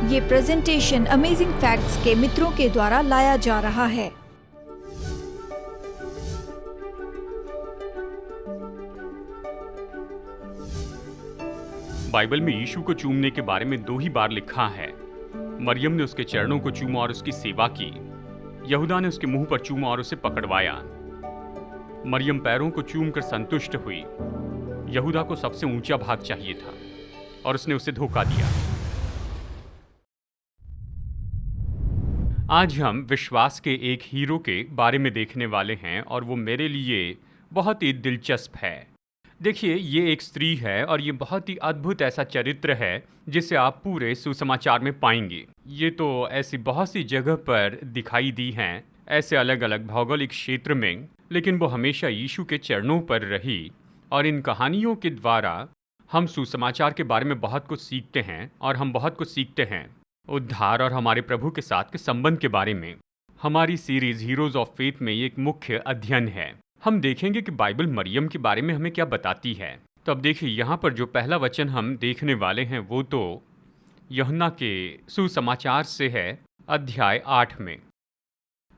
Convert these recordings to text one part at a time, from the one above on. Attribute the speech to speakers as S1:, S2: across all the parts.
S1: ये presentation amazing facts के मित्रों के द्वारा लाया जा रहा है।
S2: बाइबल में यीशु को चूमने के बारे में 2 ही बार लिखा है। मरियम ने उसके चरणों को चूमा और उसकी सेवा की। यहूदा ने उसके मुंह पर चूमा और उसे पकड़वाया। मरियम पैरों को चूमकर संतुष्ट हुई। यहूदा को सबसे ऊंचा भाग चाहिए था और उसने उसे धोखा दिया। आज हम विश्वास के एक हीरो के बारे में देखने वाले हैं और वो मेरे लिए बहुत ही दिलचस्प है। देखिए, ये एक स्त्री है और ये बहुत ही अद्भुत ऐसा चरित्र है जिसे आप पूरे सुसमाचार में पाएंगे। ये तो ऐसी बहुत सी जगह पर दिखाई दी हैं, ऐसे अलग अलग भौगोलिक क्षेत्र में, लेकिन वो हमेशा यीशु के चरणों पर रही और इन कहानियों के द्वारा हम सुसमाचार के बारे में बहुत कुछ सीखते हैं और हम बहुत कुछ सीखते हैं उद्धार और हमारे प्रभु के साथ के संबंध के बारे में। हमारी सीरीज हीरोज ऑफ फेथ में ये एक मुख्य अध्ययन है। हम देखेंगे कि बाइबल मरियम के बारे में हमें क्या बताती है। तो अब देखिए, यहाँ पर जो पहला वचन हम देखने वाले हैं वो तो यूहन्ना के सुसमाचार से है, अध्याय 8 में।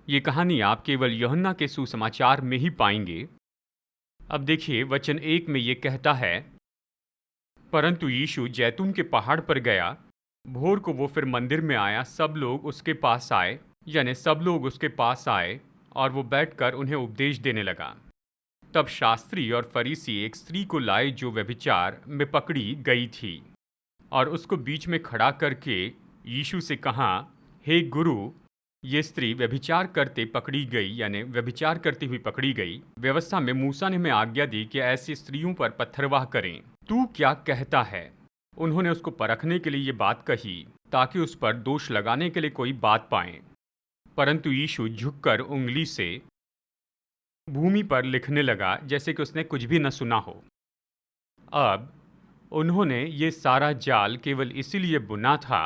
S2: ये कहानी आप केवल यूहन्ना के सुसमाचार में ही पाएंगे। अब देखिए, वचन 1 में ये कहता है, परंतु यीशु जैतून के पहाड़ पर गया। भोर को वो फिर मंदिर में आया। सब लोग उसके पास आए, यानी सब लोग उसके पास आए और वो बैठकर उन्हें उपदेश देने लगा। तब शास्त्री और फरीसी एक स्त्री को लाए जो व्यभिचार में पकड़ी गई थी और उसको बीच में खड़ा करके यीशु से कहा, हे गुरु, ये स्त्री व्यभिचार करते पकड़ी गई, यानी व्यभिचार करती हुई पकड़ी गई। व्यवस्था में मूसा ने हमें आज्ञा दी कि ऐसी स्त्रियों पर पत्थरवाह करें। तू क्या कहता है? उन्होंने उसको परखने के लिए ये बात कही ताकि उस पर दोष लगाने के लिए कोई बात पाएं। परंतु यीशु झुककर उंगली से भूमि पर लिखने लगा जैसे कि उसने कुछ भी न सुना हो। अब उन्होंने ये सारा जाल केवल इसीलिए बुना था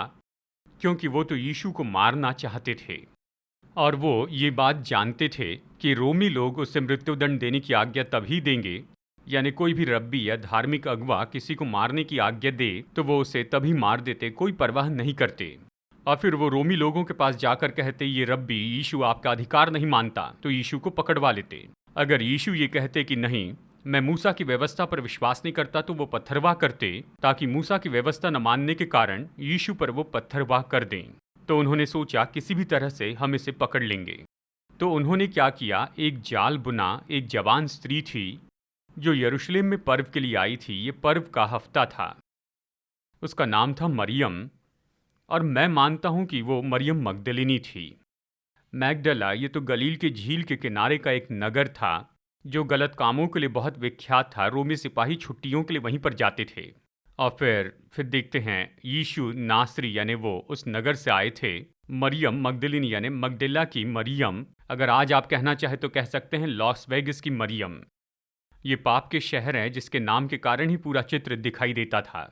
S2: क्योंकि वो तो यीशु को मारना चाहते थे और वो ये बात जानते थे कि रोमी लोग उसे मृत्युदंड देने की आज्ञा तभी देंगे, यानी कोई भी रब्बी या धार्मिक अगुवा किसी को मारने की आज्ञा दे तो वो उसे तभी मार देते, कोई परवाह नहीं करते। और फिर वो रोमी लोगों के पास जाकर कहते, ये रब्बी, यीशु आपका अधिकार नहीं मानता, तो यीशु को पकड़वा लेते। अगर यीशु ये कहते कि नहीं, मैं मूसा की व्यवस्था पर विश्वास नहीं करता, तो वो पत्थरवाह करते ताकि मूसा की व्यवस्था न मानने के कारण यीशु पर वो पत्थरवाह कर दें। तो उन्होंने सोचा किसी भी तरह से हम इसे पकड़ लेंगे। तो उन्होंने क्या किया, एक जाल बुना। एक जवान स्त्री थी जो यरूशलेम में पर्व के लिए आई थी। ये पर्व का हफ्ता था। उसका नाम था मरियम और मैं मानता हूं कि वो मरियम मगदलिनी थी। मैगडला, ये तो गलील के झील के किनारे का एक नगर था जो गलत कामों के लिए बहुत विख्यात था। रोमी सिपाही छुट्टियों के लिए वहीं पर जाते थे। और फिर देखते हैं, यीशु नासरी यानी वो उस नगर से आए थे। मरियम मगदलिनी यानी मगदला की मरियम, अगर आज आप कहना चाहे तो कह सकते हैं लॉस वेगस की मरियम। ये पाप के शहर हैं जिसके नाम के कारण ही पूरा चित्र दिखाई देता था,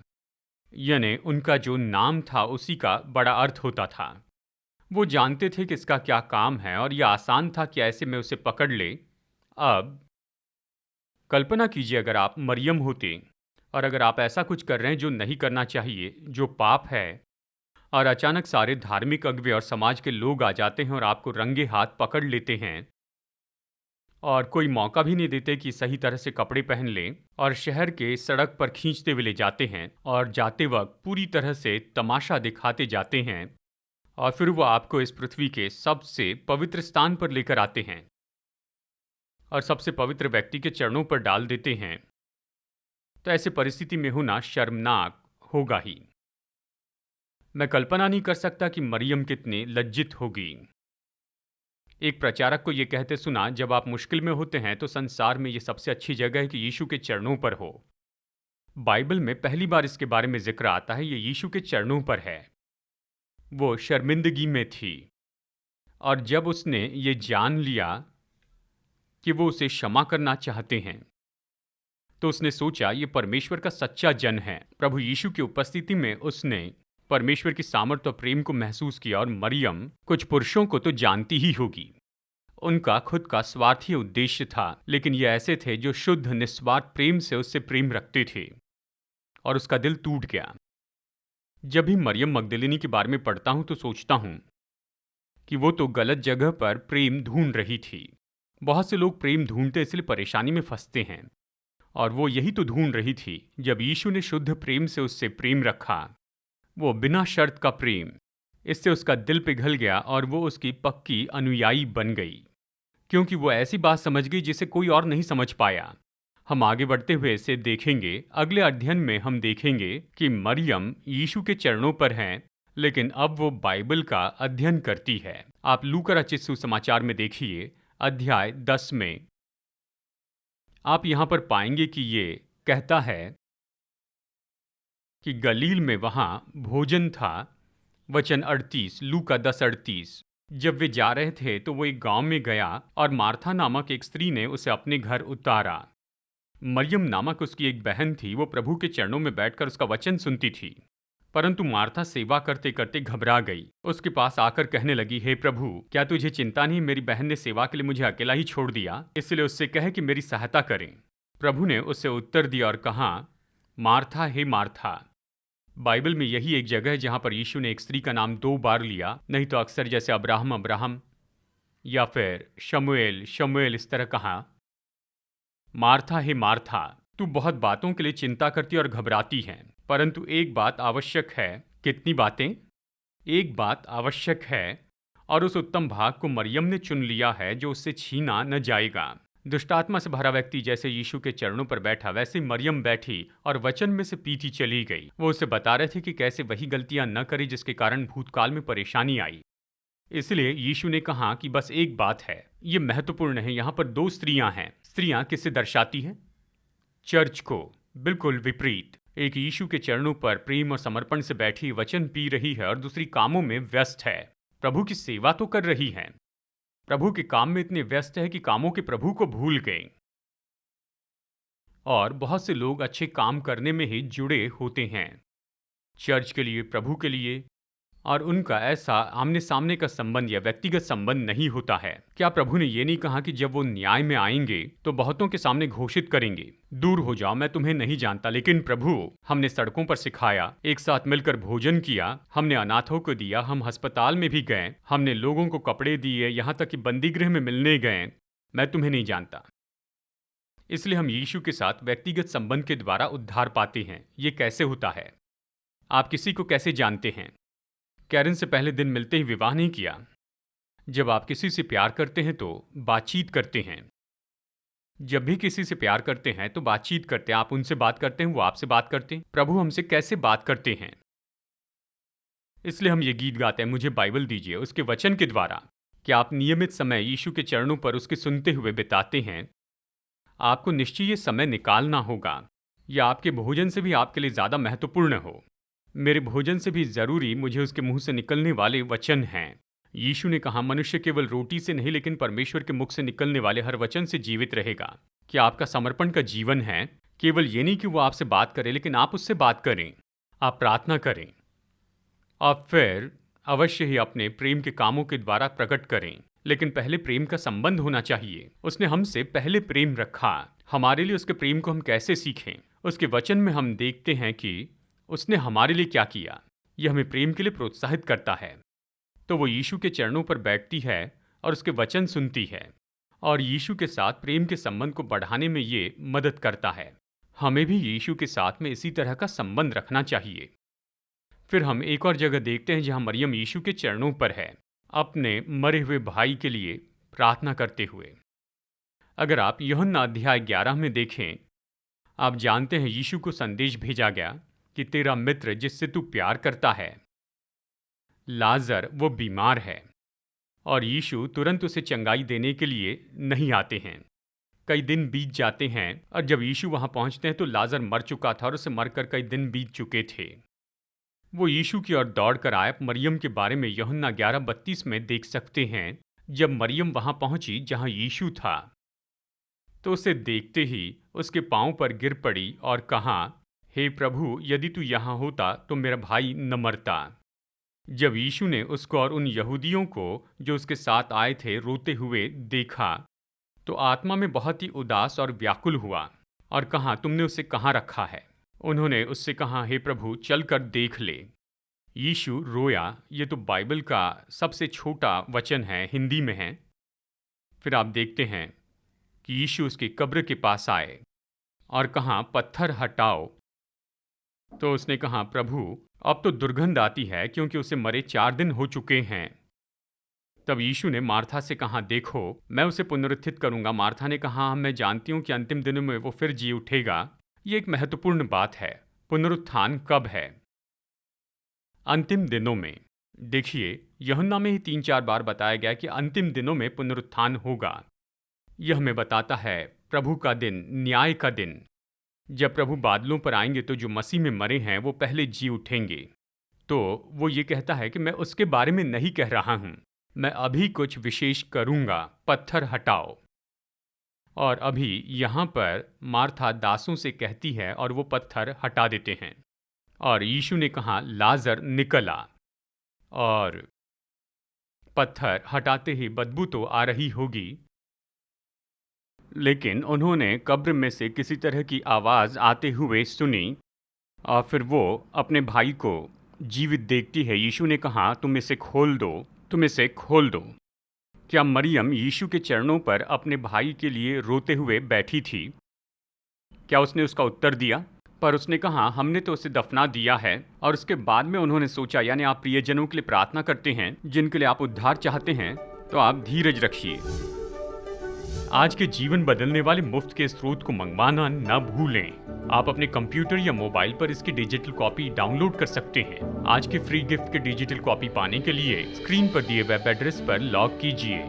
S2: यानी उनका जो नाम था उसी का बड़ा अर्थ होता था। वो जानते थे कि इसका क्या काम है और यह आसान था कि ऐसे में उसे पकड़ ले। अब कल्पना कीजिए अगर आप मरियम होते और अगर आप ऐसा कुछ कर रहे हैं जो नहीं करना चाहिए, जो पाप है, और अचानक सारे धार्मिक अगुवे और समाज के लोग आ जाते हैं और आपको रंगे हाथ पकड़ लेते हैं और कोई मौका भी नहीं देते कि सही तरह से कपड़े पहन लें और शहर के सड़क पर खींचते हुए ले जाते हैं और जाते वक्त पूरी तरह से तमाशा दिखाते जाते हैं और फिर वो आपको इस पृथ्वी के सबसे पवित्र स्थान पर लेकर आते हैं और सबसे पवित्र व्यक्ति के चरणों पर डाल देते हैं। तो ऐसे परिस्थिति में होना शर्मनाक होगा ही। मैं कल्पना नहीं कर सकता कि मरियम कितनी लज्जित होगी। एक प्रचारक को यह कहते सुना, जब आप मुश्किल में होते हैं तो संसार में यह सबसे अच्छी जगह है कि यीशु के चरणों पर हो। बाइबल में पहली बार इसके बारे में जिक्र आता है, ये यीशु के चरणों पर है। वो शर्मिंदगी में थी और जब उसने ये जान लिया कि वो उसे क्षमा करना चाहते हैं तो उसने सोचा ये परमेश्वर का सच्चा जन है। प्रभु यीशु की उपस्थिति में उसने परमेश्वर की सामर्थ्य और प्रेम को महसूस किया। और मरियम कुछ पुरुषों को तो जानती ही होगी, उनका खुद का स्वार्थी उद्देश्य था, लेकिन ये ऐसे थे जो शुद्ध निस्वार्थ प्रेम से उससे प्रेम रखते थे और उसका दिल टूट गया। जब भी मरियम मगदलिनी के बारे में पढ़ता हूँ तो सोचता हूँ कि वो तो गलत जगह पर प्रेम ढूंढ रही थी। बहुत से लोग प्रेम ढूंढते इसलिए परेशानी में फंसते हैं, और वो यही तो ढूंढ रही थी। जब यीशु ने शुद्ध प्रेम से उससे प्रेम रखा, वो बिना शर्त का प्रेम, इससे उसका दिल पिघल गया और वो उसकी पक्की अनुयायी बन गई, क्योंकि वो ऐसी बात समझ गई जिसे कोई और नहीं समझ पाया। हम आगे बढ़ते हुए इसे देखेंगे। अगले अध्ययन में हम देखेंगे कि मरियम यीशु के चरणों पर हैं, लेकिन अब वो बाइबल का अध्ययन करती है। आप लूका रचित सुसमाचार में देखिए, अध्याय 10 में आप यहाँ पर पाएंगे कि ये कहता है कि गलील में वहाँ भोजन था। वचन 38, लूका 10:38। जब वे जा रहे थे तो वो एक गांव में गया और मार्था नामक एक स्त्री ने उसे अपने घर उतारा। मरियम नामक उसकी एक बहन थी। वो प्रभु के चरणों में बैठकर उसका वचन सुनती थी, परंतु मार्था सेवा करते करते घबरा गई। उसके पास आकर कहने लगी, हे प्रभु, क्या तुझे चिंता नहीं? मेरी बहन ने सेवा के लिए मुझे अकेला ही छोड़ दिया, इसलिए उससे कहे कि मेरी सहायता करें। प्रभु ने उससे उत्तर दिया और कहा, मार्था, हे मार्था। बाइबल में यही एक जगह है जहां पर यीशु ने एक स्त्री का नाम 2 बार लिया, नहीं तो अक्सर जैसे अब्राहम अब्राहम या फिर शमूएल शमूएल इस तरह कहा। मार्था, हे मार्था, तू बहुत बातों के लिए चिंता करती और घबराती है, परंतु एक बात आवश्यक है। कितनी बातें? एक बात आवश्यक है, और उस उत्तम भाग को मरियम ने चुन लिया है जो उससे छीना न जाएगा। दुष्टात्मा से भरा व्यक्ति जैसे यीशु के चरणों पर बैठा, वैसे मरियम बैठी और वचन में से पीती चली गई। वो उसे बता रहे थे कि कैसे वही गलतियां न करे जिसके कारण भूतकाल में परेशानी आई। इसलिए यीशु ने कहा कि बस एक बात है, ये महत्वपूर्ण है। यहाँ पर 2 स्त्रियां हैं। स्त्रियां किसे दर्शाती हैं? चर्च को। बिल्कुल विपरीत। एक यीशु के चरणों पर प्रेम और समर्पण से बैठी वचन पी रही है, और दूसरी कामों में व्यस्त है। प्रभु की सेवा तो कर रही है, प्रभु के काम में इतने व्यस्त है कि कामों के प्रभु को भूल गए। और बहुत से लोग अच्छे काम करने में ही जुड़े होते हैं, चर्च के लिए, प्रभु के लिए, और उनका ऐसा आमने सामने का संबंध या व्यक्तिगत संबंध नहीं होता है। क्या प्रभु ने ये नहीं कहा कि जब वो न्याय में आएंगे तो बहुतों के सामने घोषित करेंगे, दूर हो जाओ, मैं तुम्हें नहीं जानता? लेकिन प्रभु, हमने सड़कों पर सिखाया, एक साथ मिलकर भोजन किया, हमने अनाथों को दिया, हम अस्पताल में भी गए, हमने लोगों को कपड़े दिए, यहाँ तक कि बंदीगृह में मिलने गए, मैं तुम्हें नहीं जानता। इसलिए हम यीशु के साथ व्यक्तिगत संबंध के द्वारा उद्धार पाते हैं। ये कैसे होता है? आप किसी को कैसे जानते हैं? कैरन से पहले दिन मिलते ही विवाह नहीं किया। जब आप किसी से प्यार करते हैं तो बातचीत करते हैं। जब भी किसी से प्यार करते हैं तो बातचीत करते हैं। आप उनसे बात करते हैं, वो आपसे बात करते हैं। प्रभु हमसे कैसे बात करते हैं? इसलिए हम ये गीत गाते हैं, मुझे बाइबल दीजिए, उसके वचन के द्वारा। क्या आप नियमित समय यीशु के चरणों पर उसके सुनते हुए बिताते हैं? आपको निश्चय ये समय निकालना होगा, या आपके भोजन से भी आपके लिए ज़्यादा महत्वपूर्ण हो। मेरे भोजन से भी जरूरी मुझे उसके मुंह से निकलने वाले वचन हैं। यीशु ने कहा, मनुष्य केवल रोटी से नहीं लेकिन परमेश्वर के मुख से निकलने वाले हर वचन से जीवित रहेगा। क्या आपका समर्पण का जीवन है? केवल ये नहीं कि वो आपसे बात करे, लेकिन आप उससे बात करें, आप प्रार्थना करें, और फिर अवश्य ही अपने प्रेम के कामों के द्वारा प्रकट करें। लेकिन पहले प्रेम का संबंध होना चाहिए। उसने हमसे पहले प्रेम रखा। हमारे लिए उसके प्रेम को हम कैसे सीखें? उसके वचन में हम देखते हैं कि उसने हमारे लिए क्या किया। यह हमें प्रेम के लिए प्रोत्साहित करता है। तो वो यीशु के चरणों पर बैठती है और उसके वचन सुनती है, और यीशु के साथ प्रेम के संबंध को बढ़ाने में ये मदद करता है। हमें भी यीशु के साथ में इसी तरह का संबंध रखना चाहिए। फिर हम एक और जगह देखते हैं जहां मरियम यीशु के चरणों पर है, अपने मरे हुए भाई के लिए प्रार्थना करते हुए। अगर आप यूहन्ना अध्याय 11 में देखें, आप जानते हैं यीशु को संदेश भेजा गया कि तेरा मित्र जिससे तू प्यार करता है, लाजर, वो बीमार है, और यीशु तुरंत उसे चंगाई देने के लिए नहीं आते हैं। कई दिन बीत जाते हैं, और जब यीशु वहां पहुंचते हैं तो लाजर मर चुका था और उसे मरकर कई दिन बीत चुके थे। वो यीशु की ओर दौड़कर आए। मरियम के बारे में यूहन्ना 11:32 में देख सकते हैं। जब मरियम वहां पहुंची जहां यीशु था, तो उसे देखते ही उसके पांव पर गिर पड़ी और कहा, हे प्रभु, यदि तू यहाँ होता तो मेरा भाई न मरता। जब यीशु ने उसको और उन यहूदियों को जो उसके साथ आए थे रोते हुए देखा, तो आत्मा में बहुत ही उदास और व्याकुल हुआ और कहा, तुमने उसे कहाँ रखा है? उन्होंने उससे कहा, हे प्रभु, चल कर देख ले। यीशु रोया, ये तो बाइबल का सबसे छोटा वचन है, हिंदी में है। फिर आप देखते हैं कि यीशु उसकी कब्र के पास आए और कहा, पत्थर हटाओ। तो उसने कहा, प्रभु अब तो दुर्गंध आती है, क्योंकि उसे मरे 4 दिन हो चुके हैं। तब यीशु ने मार्था से कहा, देखो मैं उसे पुनरुत्थित करूंगा। मार्था ने कहा, मैं जानती हूं कि अंतिम दिनों में वो फिर जी उठेगा। ये एक महत्वपूर्ण बात है। पुनरुत्थान कब है? अंतिम दिनों में। देखिए, यूहन्ना में ही 3-4 बार बताया गया कि अंतिम दिनों में पुनरुत्थान होगा। यह हमें बताता है प्रभु का दिन, न्याय का दिन। जब प्रभु बादलों पर आएंगे तो जो मसीह में मरे हैं वो पहले जी उठेंगे। तो वो ये कहता है कि मैं उसके बारे में नहीं कह रहा हूं, मैं अभी कुछ विशेष करूंगा, पत्थर हटाओ। और अभी यहां पर मार्था दासों से कहती है और वो पत्थर हटा देते हैं। और यीशु ने कहा, लाजर निकल आ। और पत्थर हटाते ही बदबू तो आ रही होगी, लेकिन उन्होंने कब्र में से किसी तरह की आवाज़ आते हुए सुनी और फिर वो अपने भाई को जीवित देखती है। यीशु ने कहा, तुम इसे खोल दो, तुम इसे खोल दो। क्या मरियम यीशु के चरणों पर अपने भाई के लिए रोते हुए बैठी थी? क्या उसने उसका उत्तर दिया? पर उसने कहा, हमने तो उसे दफना दिया है। और उसके बाद में उन्होंने सोचा, यानी आप प्रियजनों के लिए प्रार्थना करते हैं, जिनके लिए आप उद्धार चाहते हैं, तो आप धीरज रखिए। आज के जीवन बदलने वाले मुफ्त के स्रोत को मंगवाना न भूलें। आप अपने कंप्यूटर या मोबाइल पर इसकी डिजिटल कॉपी डाउनलोड कर सकते हैं। आज के फ्री गिफ्ट के डिजिटल कॉपी पाने के लिए स्क्रीन पर दिए वेब एड्रेस पर लॉग कीजिए।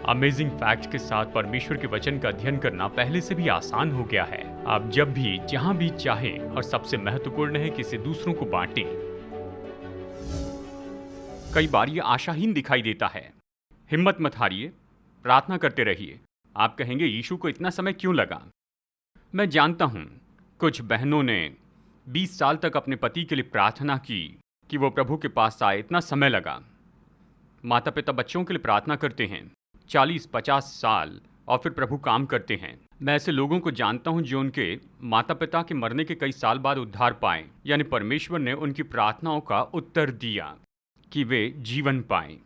S2: अमेजिंग फैक्ट्स के साथ परमेश्वर के वचन का अध्ययन करना पहले से भी आसान हो गया है। आप जब भी जहां भी चाहें, और सबसे महत्वपूर्ण है कि इसे दूसरों को बांटें। कई बार ये आशाहीन दिखाई देता है। हिम्मत मत हारिए, प्रार्थना करते रहिए। आप कहेंगे, यीशु को इतना समय क्यों लगा? मैं जानता हूं, कुछ बहनों ने 20 साल तक अपने पति के लिए प्रार्थना की कि वो प्रभु के पास आए, इतना समय लगा। माता पिता बच्चों के लिए प्रार्थना करते हैं 40-50 साल, और फिर प्रभु काम करते हैं। मैं ऐसे लोगों को जानता हूं जो उनके माता पिता के मरने के कई साल बाद उद्धार पाए, यानी परमेश्वर ने उनकी प्रार्थनाओं का उत्तर दिया कि वे जीवन पाएं।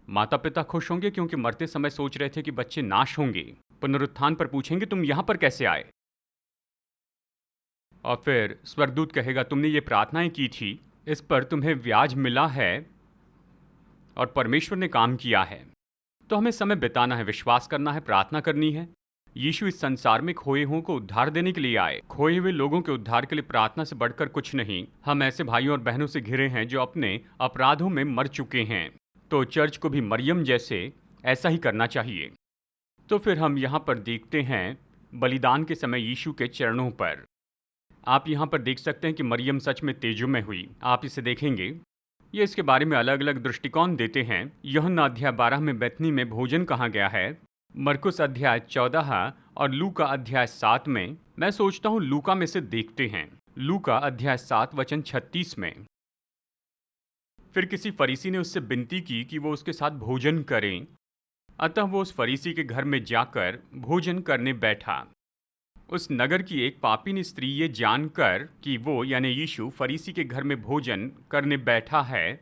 S2: माता पिता खुश होंगे क्योंकि मरते समय सोच रहे थे कि बच्चे नाश होंगे। पुनरुत्थान पर पूछेंगे, तुम यहां पर कैसे आए? और फिर स्वर्गदूत कहेगा, तुमने ये प्रार्थनाएं की थी, इस पर तुम्हें ब्याज मिला है और परमेश्वर ने काम किया है। तो हमें समय बिताना है, विश्वास करना है, प्रार्थना करनी है। यीशु इस संसार में खोए हुओं को उद्धार देने के लिए आए। खोए हुए लोगों के उद्धार के लिए प्रार्थना से बढ़कर कुछ नहीं। हम ऐसे भाइयों और बहनों से घिरे हैं जो अपने अपराधों में मर चुके हैं। तो चर्च को भी मरियम जैसे ऐसा ही करना चाहिए। तो फिर हम यहाँ पर देखते हैं बलिदान के समय यीशु के चरणों पर। आप यहाँ पर देख सकते हैं कि मरियम सच में तेजोमय हुई। आप इसे देखेंगे, ये इसके बारे में अलग अलग दृष्टिकोण देते हैं। यूहन्ना अध्याय 12 में बैतनी में भोजन कहा गया है, मरकुस अध्याय 14 और लूका अध्याय 7 में। मैं सोचता हूँ लूका में से देखते हैं। लूका अध्याय 7 वचन 36 में, फिर किसी फरीसी ने उससे विनती की कि वो उसके साथ भोजन करें। अतः वो उस फरीसी के घर में जाकर भोजन करने बैठा। उस नगर की एक पापी स्त्री ये जानकर कि वो यानी यीशु फरीसी के घर में भोजन करने बैठा है,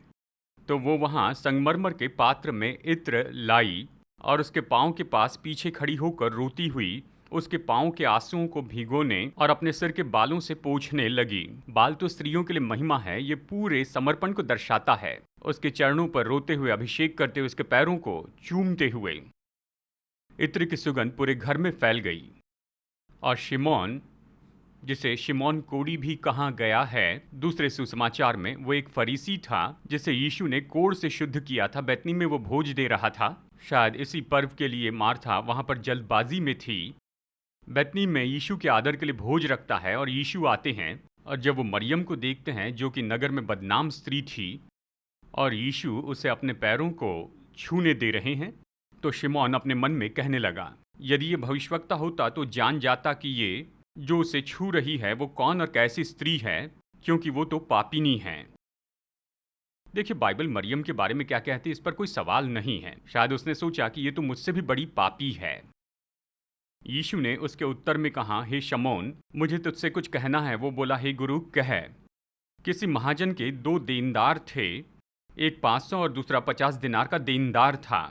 S2: तो वो वहाँ संगमरमर के पात्र में इत्र लाई और उसके पाँव के पास पीछे खड़ी होकर रोती हुई उसके पाँव के आंसुओं को भिगोने और अपने सिर के बालों से पोंछने लगी। बाल तो स्त्रियों के लिए महिमा है, ये पूरे समर्पण को दर्शाता है। उसके चरणों पर रोते हुए, अभिषेक करते हुए, उसके पैरों को चूमते हुए इत्र की सुगंध पूरे घर में फैल गई। और शिमोन, जिसे शिमोन कोड़ी भी कहा गया है दूसरे सुसमाचार में, वो एक फरीसी था जिसे यीशु ने कोढ़ से शुद्ध किया था। बैतनी में वो भोज दे रहा था। शायद इसी पर्व के लिए मार्था वहां पर जल्दबाजी में थी। बैतनी में यीशु के आदर के लिए भोज रखता है और यीशु आते हैं, और जब वो मरियम को देखते हैं जो कि नगर में बदनाम स्त्री थी, और यीशु उसे अपने पैरों को छूने दे रहे हैं, तो शिमोन अपने मन में कहने लगा, यदि ये भविष्यवक्ता होता तो जान जाता कि ये जो उसे छू रही है वो कौन और कैसी स्त्री है, क्योंकि वो तो पापिनी है। देखिए, बाइबल मरियम के बारे में क्या कहती है, इस पर कोई सवाल नहीं है। शायद उसने सोचा कि ये तो मुझसे भी बड़ी पापी है। यीशु ने उसके उत्तर में कहा, हे शमौन, मुझे तुझसे कुछ कहना है। वो बोला, हे गुरु, कह। किसी महाजन के 2 देनदार थे। एक 500 और दूसरा 50 दिनार का देनदार था।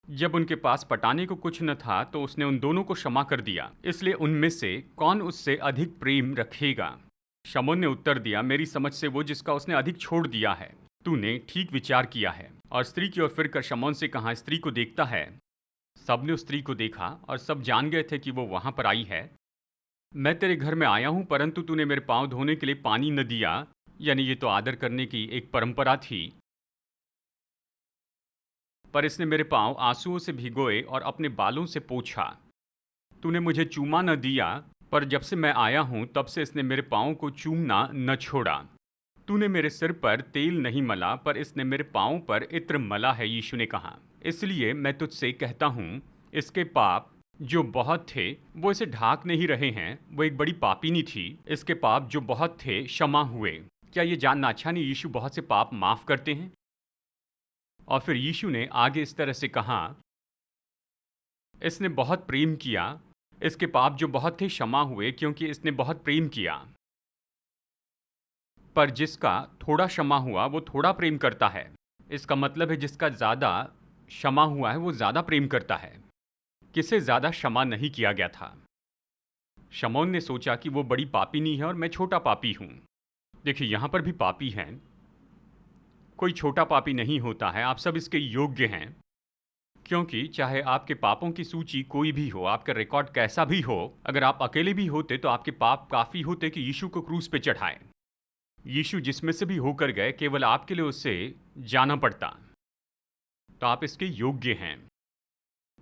S2: जब उनके पास पटाने को कुछ न था तो उसने उन दोनों को क्षमा कर दिया। इसलिए उनमें से कौन उससे अधिक प्रेम रखेगा? शमौन ने उत्तर दिया, मेरी समझ से वो जिसका उसने अधिक छोड़ दिया है। तूने ठीक विचार किया है। और स्त्री की ओर फिरकर शमौन से कहा, स्त्री को देखता है। सबने उस स्त्री को देखा और सब जान गए थे कि वो वहां पर आई है। मैं तेरे घर में आया हूं, परंतु तूने मेरे पांव धोने के लिए पानी न दिया। यानी ये तो आदर करने की एक परंपरा थी, पर इसने मेरे पांव आंसुओं से भिगोए और अपने बालों से पोंछा। तूने मुझे चूमा न दिया, पर जब से मैं आया हूं तब से इसने मेरे पांव को चूमना न छोड़ा। तूने मेरे सिर पर तेल नहीं मला, पर इसने मेरे पांव पर इत्र मला है, यीशु ने कहा। इसलिए मैं तुझसे कहता हूं, इसके पाप जो बहुत थे वो इसे ढाक नहीं रहे हैं। वो एक बड़ी पापिनी थी, इसके पाप जो बहुत थे क्षमा हुए। क्या ये जानना अच्छा नहीं, यीशु बहुत से पाप माफ करते हैं? और फिर यीशु ने आगे इस तरह से कहा, इसने बहुत प्रेम किया, इसके पाप जो बहुत थे क्षमा हुए, क्योंकि इसने बहुत प्रेम किया। पर जिसका थोड़ा क्षमा हुआ वो थोड़ा प्रेम करता है। इसका मतलब है जिसका ज़्यादा क्षमा हुआ है वो ज़्यादा प्रेम करता है। किसे ज़्यादा क्षमा नहीं किया गया था? शमौन ने सोचा कि वो बड़ी पापीनी है और मैं छोटा पापी हूँ। देखिए, यहाँ पर भी पापी हैं, कोई छोटा पापी नहीं होता है। आप सब इसके योग्य हैं, क्योंकि चाहे आपके पापों की सूची कोई भी हो, आपका रिकॉर्ड कैसा भी हो, अगर आप अकेले भी होते तो आपके पाप काफ़ी होते कि यीशु को क्रूस पे चढ़ाए। यीशु जिसमें से भी होकर गए, केवल आपके लिए उससे जाना पड़ता। तो आप इसके योग्य हैं।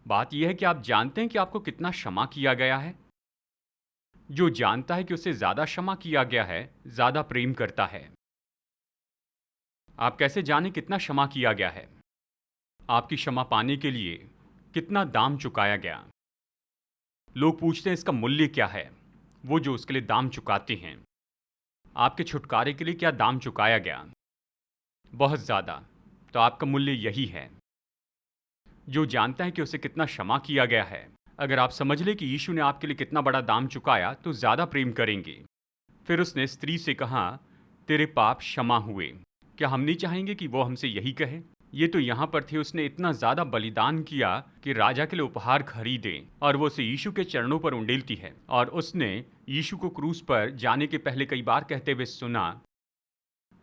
S2: बात यह है कि आप जानते हैं कि आपको कितना क्षमा किया गया है। जो जानता है कि उसे ज़्यादा क्षमा किया गया है, ज़्यादा प्रेम करता है। आप कैसे जानें कितना क्षमा किया गया है? आपकी क्षमा पाने के लिए कितना दाम चुकाया गया? लोग पूछते हैं इसका मूल्य क्या है? वो जो उसके लिए दाम चुकाते हैं। आपके छुटकारे के लिए क्या दाम चुकाया गया? बहुत ज़्यादा। तो आपका मूल्य यही है। जो जानता है कि उसे कितना क्षमा किया गया है, अगर आप समझ ले कि यीशु ने आपके लिए कितना बड़ा दाम चुकाया तो ज़्यादा प्रेम करेंगे। फिर उसने स्त्री से कहा, तेरे पाप क्षमा हुए। क्या हम नहीं चाहेंगे कि वो हमसे यही कहे? ये तो यहाँ पर थे, उसने इतना ज़्यादा बलिदान किया कि राजा के लिए उपहार खरीदे, और वो उसे यीशु के चरणों पर उंडेलती है। और उसने यीशु को क्रूस पर जाने के पहले कई बार कहते हुए सुना।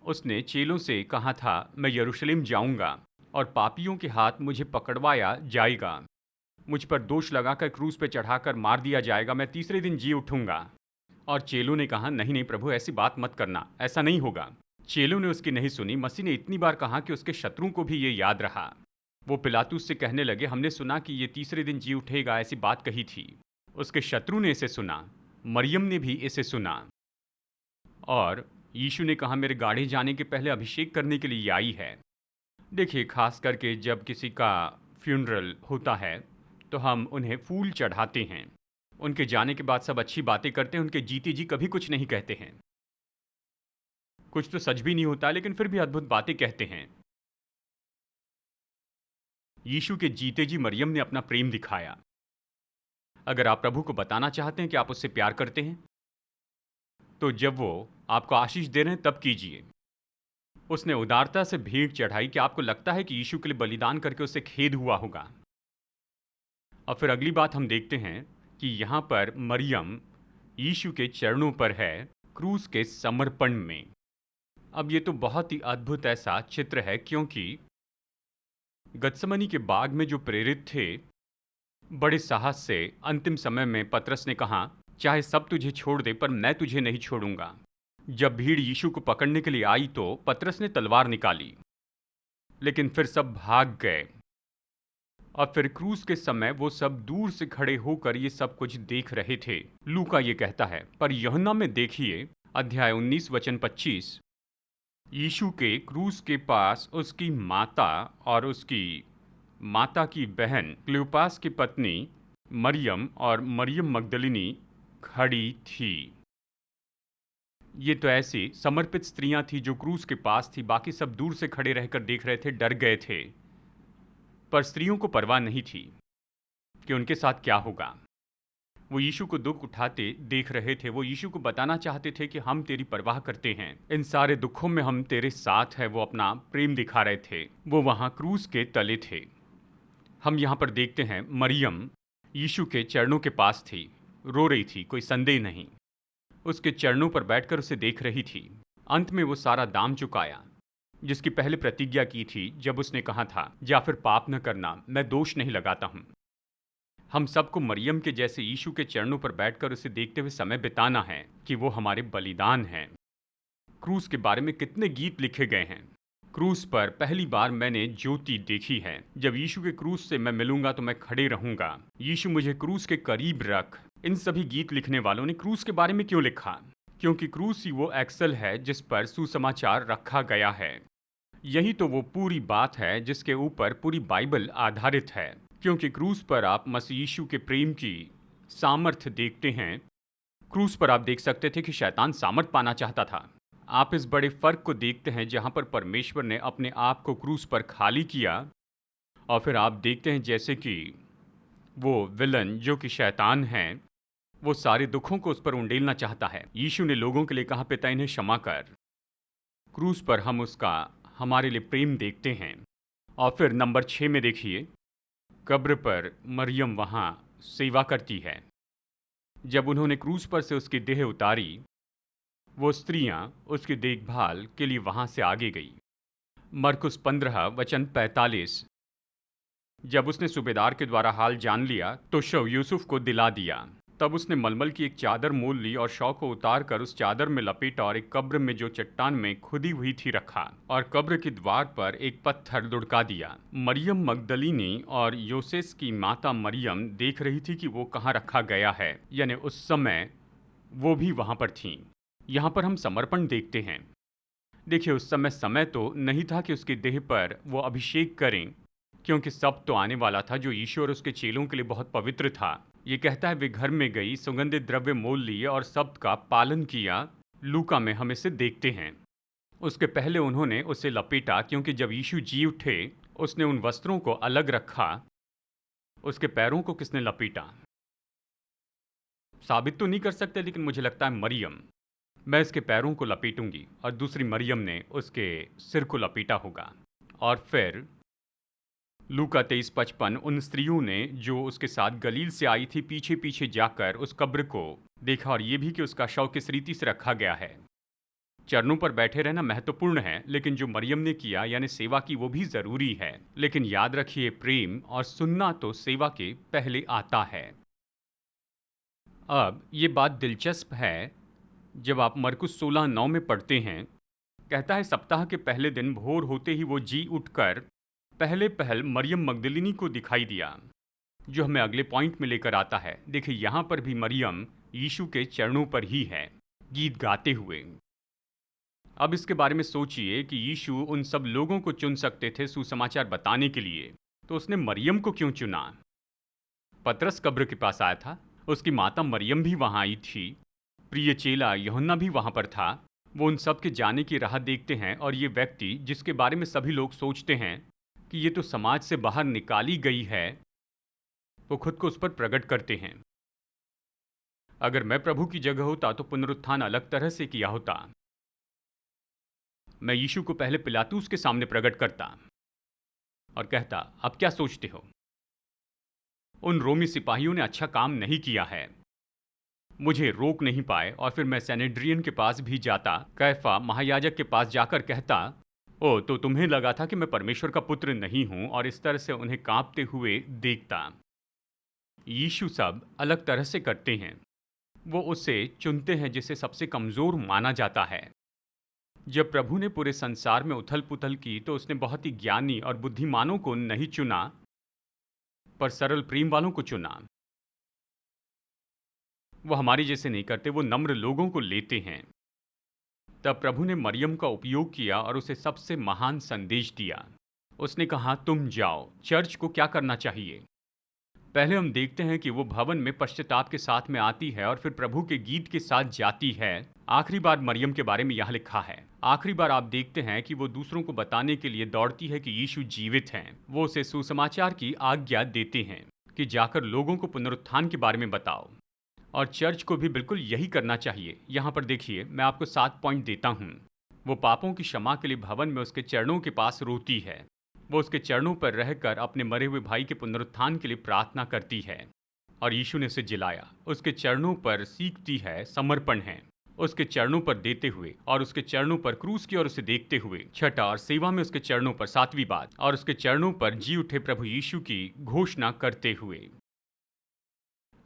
S2: उसने चेलों से कहा था, मैं यरूशलेम जाऊंगा और पापियों के हाथ मुझे पकड़वाया जाएगा, मुझ पर दोष लगाकर क्रूस पर चढ़ाकर मार दिया जाएगा, मैं तीसरे दिन जी उठूंगा। और चेलों ने कहा, नहीं नहीं प्रभु, ऐसी बात मत करना, ऐसा नहीं होगा। चेलों ने उसकी नहीं सुनी। मसीह ने इतनी बार कहा कि उसके शत्रुओं को भी ये याद रहा। वो पिलातुस से कहने लगे, हमने सुना कि ये तीसरे दिन जी उठेगा, ऐसी बात कही थी। उसके शत्रु ने इसे सुना, मरियम ने भी इसे सुना। और यीशु ने कहा, मेरे गाढ़े जाने के पहले अभिषेक करने के लिए ये आई है। देखिए, खास करके जब किसी का फ्यूनरल होता है तो हम उन्हें फूल चढ़ाते हैं। उनके जाने के बाद सब अच्छी बातें करते हैं, उनके जीते जी कभी कुछ नहीं कहते हैं। कुछ तो सच भी नहीं होता, लेकिन फिर भी अद्भुत बातें कहते हैं। यीशु के जीते जी मरियम ने अपना प्रेम दिखाया। अगर आप प्रभु को बताना चाहते हैं कि आप उससे प्यार करते हैं, तो जब वो आपको आशीष दे रहे हैं तब कीजिए। उसने उदारता से भेंट चढ़ाई कि आपको लगता है कि यीशु के लिए बलिदान करके उससे खेद हुआ होगा। और फिर अगली बात हम देखते हैं कि यहाँ पर मरियम यीशु के चरणों पर है, क्रूस के समर्पण में। अब ये तो बहुत ही अद्भुत ऐसा चित्र है, क्योंकि गत्समनी के बाग में जो प्रेरित थे, बड़े साहस से अंतिम समय में पतरस ने कहा, चाहे सब तुझे छोड़ दे पर मैं तुझे नहीं छोड़ूंगा। जब भीड़ यीशु को पकड़ने के लिए आई तो पतरस ने तलवार निकाली, लेकिन फिर सब भाग गए। और फिर क्रूस के समय वो सब दूर से खड़े होकर ये सब कुछ देख रहे थे। लूका ये कहता है। पर यूहन्ना में देखिए, अध्याय 19 वचन 25, यीशु के क्रूस के पास उसकी माता और उसकी माता की बहन क्लियोपास की पत्नी मरियम और मरियम मगदलिनी खड़ी थी। ये तो ऐसी समर्पित स्त्रियां थी जो क्रूस के पास थी। बाकी सब दूर से खड़े रहकर देख रहे थे, डर गए थे। पर स्त्रियों को परवाह नहीं थी कि उनके साथ क्या होगा। वो यीशु को दुख उठाते देख रहे थे। वो यीशु को बताना चाहते थे कि हम तेरी परवाह करते हैं, इन सारे दुखों में हम तेरे साथ हैं। वो अपना प्रेम दिखा रहे थे। वो वहाँ क्रूस के तले थे। हम यहाँ पर देखते हैं मरियम यीशु के चरणों के पास थी, रो रही थी, कोई संदेह नहीं। उसके चरणों पर बैठकर उसे देख रही थी। अंत में वो सारा दाम चुकाया जिसकी पहले प्रतिज्ञा की थी, जब उसने कहा था, या फिर पाप न करना, मैं दोष नहीं लगाता हूँ। हम सबको मरियम के जैसे यीशु के चरणों पर बैठकर उसे देखते हुए समय बिताना है कि वो हमारे बलिदान हैं। क्रूस के बारे में कितने गीत लिखे गए हैं। क्रूस पर पहली बार मैंने ज्योति देखी है। जब यीशु के क्रूस से मैं मिलूंगा तो मैं खड़े रहूंगा। यीशु मुझे क्रूस के करीब रख। इन सभी गीत लिखने वालों ने क्रूस के बारे में क्यों लिखा? क्योंकि क्रूस ही वो एक्सल है जिस पर सुसमाचार रखा गया है। यही तो वो पूरी बात है जिसके ऊपर पूरी बाइबल आधारित है। क्योंकि क्रूस पर आप मसीह यीशु के प्रेम की सामर्थ्य देखते हैं। क्रूस पर आप देख सकते थे कि शैतान सामर्थ पाना चाहता था। आप इस बड़े फर्क को देखते हैं जहां पर परमेश्वर ने अपने आप को क्रूस पर खाली किया, और फिर आप देखते हैं जैसे कि वो विलन जो कि शैतान है, वो सारे दुखों को उस पर उंडेलना चाहता है। यीशु ने लोगों के लिए कहा, पिता इन्हें क्षमा कर। क्रूस पर हम उसका हमारे लिए प्रेम देखते हैं। और फिर नंबर 6 में देखिए, कब्र पर मरियम वहाँ सेवा करती है। जब उन्होंने क्रूस पर से उसकी देह उतारी, वो स्त्रियां उसकी देखभाल के लिए वहाँ से आगे गई। मरकुस 15 वचन 45। जब उसने सूबेदार के द्वारा हाल जान लिया तो शव यूसुफ को दिला दिया। तब उसने मलमल की एक चादर मोल ली और शव को उतार कर उस चादर में लपेटा और एक कब्र में जो चट्टान में खुदी हुई थी रखा, और कब्र के द्वार पर एक पत्थर लुढ़का दिया। मरियम मगदलीनी और योसेस की माता मरियम देख रही थी कि वो कहाँ रखा गया है, यानी उस समय वो भी वहाँ पर थीं। यहाँ पर हम समर्पण देखते हैं। देखिए, उस समय तो नहीं था कि उसकी देह पर वो अभिषेक करें, क्योंकि सब तो आने वाला था जो यीशु और उसके चेलों के लिए बहुत पवित्र था। ये कहता है, वे घर में गई, सुगंधित द्रव्य मोल लिए और सब का पालन किया। लूका में हम इसे देखते हैं। उसके पहले उन्होंने उसे लपेटा, क्योंकि जब यीशु जी उठे उसने उन वस्त्रों को अलग रखा। उसके पैरों को किसने लपेटा? साबित तो नहीं कर सकते, लेकिन मुझे लगता है मरियम। मैं इसके पैरों को लपेटूंगी और दूसरी मरियम ने उसके सिर को लपेटा होगा। और फिर लूका 23:55, उन स्त्रियों ने जो उसके साथ गलील से आई थी पीछे पीछे जाकर उस कब्र को देखा, और ये भी कि उसका शव किस रीति से रखा गया है। चरणों पर बैठे रहना महत्वपूर्ण है, लेकिन जो मरियम ने किया यानी सेवा की, वो भी जरूरी है। लेकिन याद रखिए, प्रेम और सुनना तो सेवा के पहले आता है। अब ये बात दिलचस्प है, जब आप मरकुस 16:9 में पढ़ते हैं, कहता है, सप्ताह के पहले दिन भोर होते ही वो जी उठकर पहले पहल मरियम मगदलिनी को दिखाई दिया, जो हमें अगले पॉइंट में लेकर आता है। देखिए, यहाँ पर भी मरियम यीशु के चरणों पर ही है, गीत गाते हुए। अब इसके बारे में सोचिए कि यीशु उन सब लोगों को चुन सकते थे सुसमाचार बताने के लिए, तो उसने मरियम को क्यों चुना? पतरस कब्र के पास आया था, उसकी माता मरियम भी वहाँ आई थी, प्रिय चेला यूहन्ना भी वहाँ पर था। वो उन सब के जाने की राह देखते हैं, और ये व्यक्ति जिसके बारे में सभी लोग सोचते हैं कि ये तो समाज से बाहर निकाली गई है, वो खुद को उस पर प्रकट करते हैं। अगर मैं प्रभु की जगह होता तो पुनरुत्थान अलग तरह से किया होता। मैं यीशु को पहले पिलातूस के सामने प्रकट करता और कहता, अब क्या सोचते हो? उन रोमी सिपाहियों ने अच्छा काम नहीं किया है, मुझे रोक नहीं पाए। और फिर मैं सैनेड्रियन के पास भी जाता, कैफा महायाजक के पास जाकर कहता, ओ, तो तुम्हें लगा था कि मैं परमेश्वर का पुत्र नहीं हूं, और इस तरह से उन्हें कांपते हुए देखता। यीशु सब अलग तरह से करते हैं। वो उसे चुनते हैं जिसे सबसे कमजोर माना जाता है। जब प्रभु ने पूरे संसार में उथल पुथल की तो उसने बहुत ही ज्ञानी और बुद्धिमानों को नहीं चुना, पर सरल प्रेम वालों को चुना। वो हमारे जैसे नहीं करते, वो नम्र लोगों को लेते हैं। तब प्रभु ने मरियम का उपयोग किया और उसे सबसे महान संदेश दिया। उसने कहा, तुम जाओ। चर्च को क्या करना चाहिए? पहले हम देखते हैं कि वो भवन में पश्चाताप के साथ में आती है और फिर प्रभु के गीत के साथ जाती है। आखिरी बार मरियम के बारे में यहाँ लिखा है। आखिरी बार आप देखते हैं कि वो दूसरों को बताने के लिए दौड़ती है कि यीशु जीवित हैं। वो उसे सुसमाचार की आज्ञा देते हैं कि जाकर लोगों को पुनरुत्थान के बारे में बताओ। और चर्च को भी बिल्कुल यही करना चाहिए। यहाँ पर देखिए, मैं आपको 7 पॉइंट देता हूँ। वो पापों की क्षमा के लिए भवन में उसके चरणों के पास रोती है। वो उसके चरणों पर रहकर अपने मरे हुए भाई के पुनरुत्थान के लिए प्रार्थना करती है। और यीशु ने उसे जिलाया। उसके चरणों पर सीखती है, समर्पण है। उसके चरणों पर देते हुए और उसके चरणों पर क्रूस की ओर उसे देखते हुए। छठा, और सेवा में उसके चरणों पर, 7वीं बात, और उसके चरणों पर जी उठे प्रभु यीशु की घोषणा करते हुए।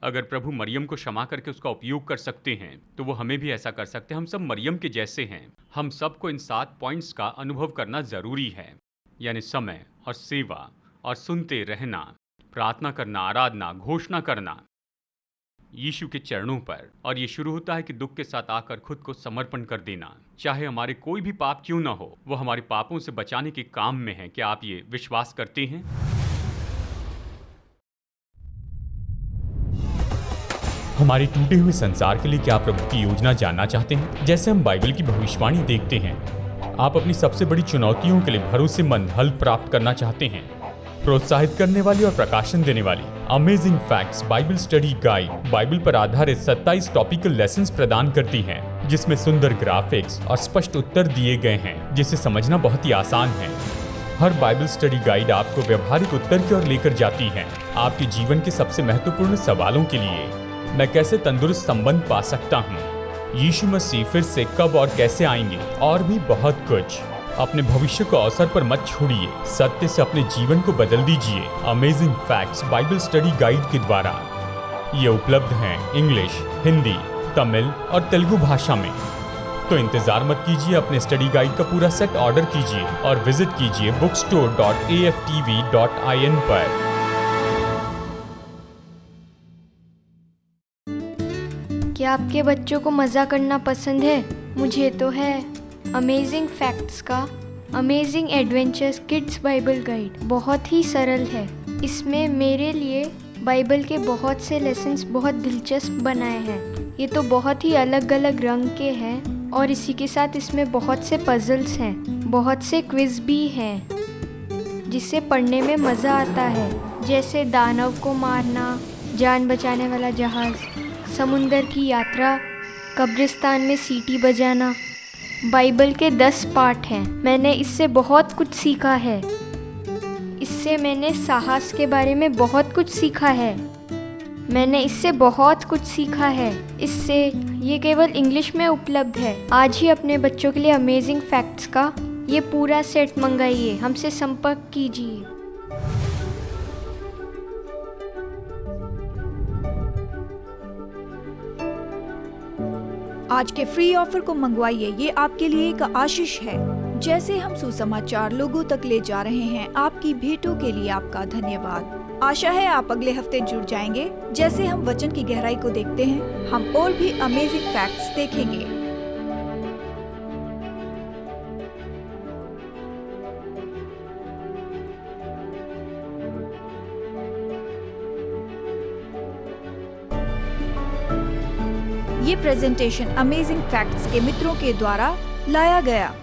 S2: अगर प्रभु मरियम को क्षमा करके उसका उपयोग कर सकते हैं तो वो हमें भी ऐसा कर सकते हैं। हम सब मरियम के जैसे हैं। हम सबको इन 7 पॉइंट्स का अनुभव करना जरूरी है, यानी समय और सेवा और सुनते रहना, प्रार्थना करना, आराधना, घोषणा करना यीशु के चरणों पर। और ये शुरू होता है कि दुख के साथ आकर खुद को समर्पण कर देना। चाहे हमारे कोई भी पाप क्यों ना हो, वो हमारे पापों से बचाने के काम में है। क्या आप ये विश्वास करते हैं?
S3: हमारे टूटे हुए संसार के लिए क्या प्रभु की योजना जानना चाहते हैं? जैसे हम बाइबल की भविष्यवाणी देखते हैं, आप अपनी सबसे बड़ी चुनौतियों के लिए भरोसेमंद हल प्राप्त करना चाहते हैं। प्रोत्साहित करने वाली और प्रकाशन देने वाली amazing facts Bible study guide Bible पर आधारित 27 टॉपिकल लेसन्स प्रदान करती है, जिसमें सुंदर ग्राफिक्स और स्पष्ट उत्तर दिए गए हैं, जिसे समझना बहुत ही आसान है। हर बाइबल स्टडी गाइड आपको व्यवहारिक उत्तर की ओर लेकर जाती है, आपके जीवन के सबसे महत्वपूर्ण सवालों के लिए। मैं कैसे तंदुरुस्त संबंध पा सकता हूँ, यीशु मसीह फिर से कब और कैसे आएंगे, और भी बहुत कुछ। अपने भविष्य को अवसर पर मत छोड़िए, सत्य से अपने जीवन को बदल दीजिए। Amazing facts Bible study guide के द्वारा ये उपलब्ध हैं इंग्लिश, हिंदी, तमिल और तेलुगु भाषा में। तो इंतजार मत कीजिए, अपने स्टडी गाइड का पूरा सेट ऑर्डर कीजिए और विजिट कीजिए bookstore.aftv.in पर।
S4: क्या आपके बच्चों को मज़ा करना पसंद है? मुझे तो है। अमेजिंग फैक्ट्स का amazing adventures kids Bible guide बहुत ही सरल है। इसमें मेरे लिए बाइबल के बहुत से लेसन्स बहुत दिलचस्प बनाए हैं। ये तो बहुत ही अलग अलग रंग के हैं और इसी के साथ इसमें बहुत से पजल्स हैं, बहुत से क्विज भी हैं, जिससे पढ़ने में मज़ा आता है। जैसे दानव को मारना, जान बचाने वाला जहाज़, समुंदर की यात्रा, कब्रिस्तान में सीटी बजाना। बाइबल के 10 पार्ट हैं। मैंने इससे बहुत कुछ सीखा है। इससे मैंने साहस के बारे में बहुत कुछ सीखा है। मैंने इससे बहुत कुछ सीखा है। इससे ये केवल इंग्लिश में उपलब्ध है। आज ही अपने बच्चों के लिए अमेजिंग फैक्ट्स का ये पूरा सेट मंगाइए। हमसे संपर्क कीजिए।
S1: आज के फ्री ऑफर को मंगवाइए, ये आपके लिए एक आशीष है। जैसे हम सुसमाचार लोगों तक ले जा रहे हैं, आपकी भेंटों के लिए आपका धन्यवाद। आशा है आप अगले हफ्ते जुड़ जाएंगे। जैसे हम वचन की गहराई को देखते हैं, हम और भी अमेजिंग फैक्ट्स देखेंगे। ये प्रेजेंटेशन अमेजिंग फैक्ट्स के मित्रों के द्वारा लाया गया।